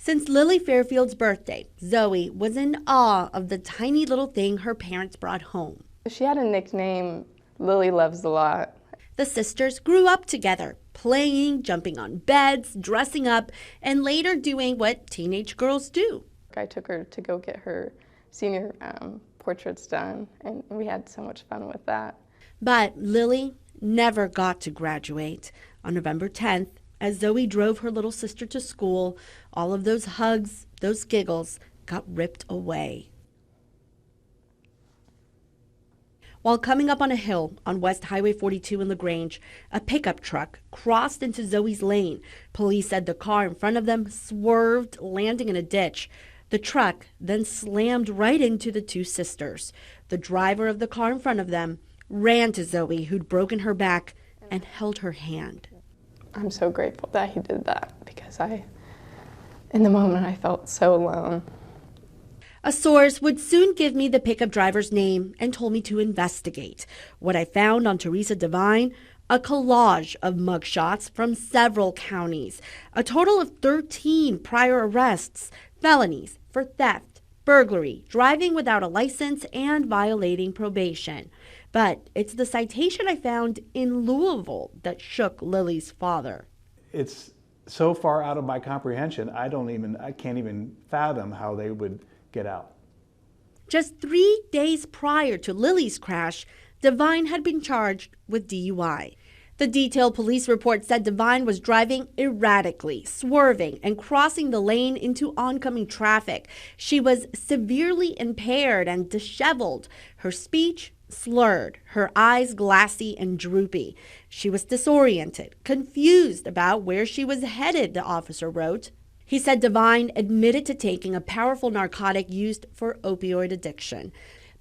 Since Lily Fairfield's birthday, Zoe was in awe of the tiny little thing her parents brought home. She had a nickname, Lillylovesalot. The sisters grew up together, playing, jumping on beds, dressing up, and later doing what teenage girls do. I took her to go get her senior portraits done, and we had so much fun with that. But Lily never got to graduate. On November 10th, as Zoe drove her little sister to school, all of those hugs, those giggles, got ripped away. While coming up on a hill on West Highway 42 in Lagrange, a pickup truck crossed into Zoe's lane. Police said the car in front of them swerved, landing in a ditch. The truck then slammed right into the two sisters. The driver of the car in front of them ran to Zoe, who'd broken her back, and held her hand. I'm so grateful that he did that, because in the moment, I felt so alone. A source would soon give me the pickup driver's name and told me to investigate. What I found on Teresa Devine, a collage of mugshots from several counties, a total of 13 prior arrests, felonies for theft, burglary, driving without a license, and violating probation. But it's the citation I found in Louisville that shook Lily's father. It's so far out of my comprehension, I can't even fathom how they would get out. Just 3 days prior to Lily's crash, Devine had been charged with DUI. The detailed police report said Devine was driving erratically, swerving and crossing the lane into oncoming traffic. She was severely impaired and disheveled, her speech slurred, her eyes glassy and droopy. She was disoriented, confused about where she was headed, the officer wrote. He said Devine admitted to taking a powerful narcotic used for opioid addiction.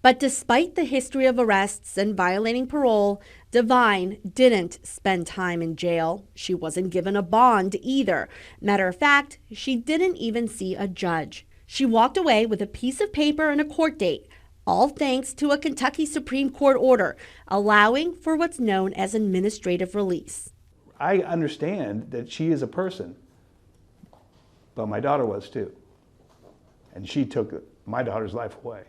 But despite the history of arrests and violating parole, Devine didn't spend time in jail. She wasn't given a bond either. Matter of fact, she didn't even see a judge. She walked away with a piece of paper and a court date, all thanks to a Kentucky Supreme Court order allowing for what's known as administrative release. I understand that she is a person, but my daughter was too. And she took my daughter's life away.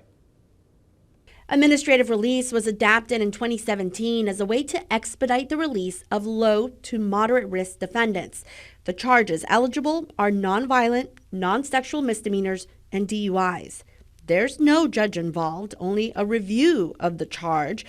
Administrative release was adapted in 2017 as a way to expedite the release of low to moderate risk defendants. The charges eligible are nonviolent, non-sexual misdemeanors, and DUIs. There's no judge involved, only a review of the charge.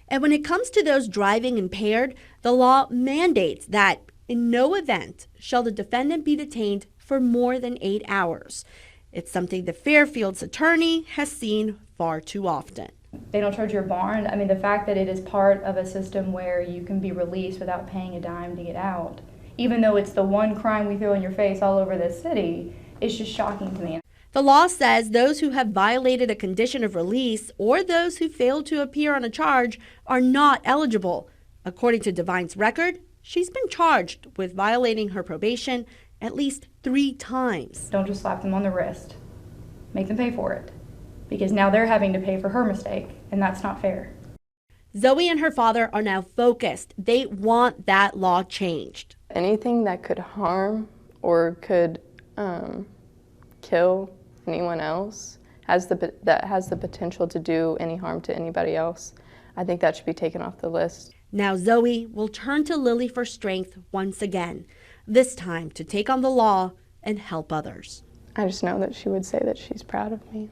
And when it comes to those driving impaired, the law mandates that in no event shall the defendant be detained for more than 8 hours. It's something the Fairfield's attorney has seen far too often. They don't charge your bond. I mean, the fact that it is part of a system where you can be released without paying a dime to get out, even though it's the one crime we throw in your face all over this city, it's just shocking to me. The law says those who have violated a condition of release or those who failed to appear on a charge are not eligible. According to Devine's record, she's been charged with violating her probation at least 3 times. Don't just slap them on the wrist. Make them pay for it. Because now they're having to pay for her mistake, and that's not fair. Zoe and her father are now focused. They want that law changed. Anything that could harm or could kill anyone else that has the potential to do any harm to anybody else, I think that should be taken off the list. Now Zoe will turn to Lily for strength once again, this time to take on the law and help others. I just know that she would say that she's proud of me.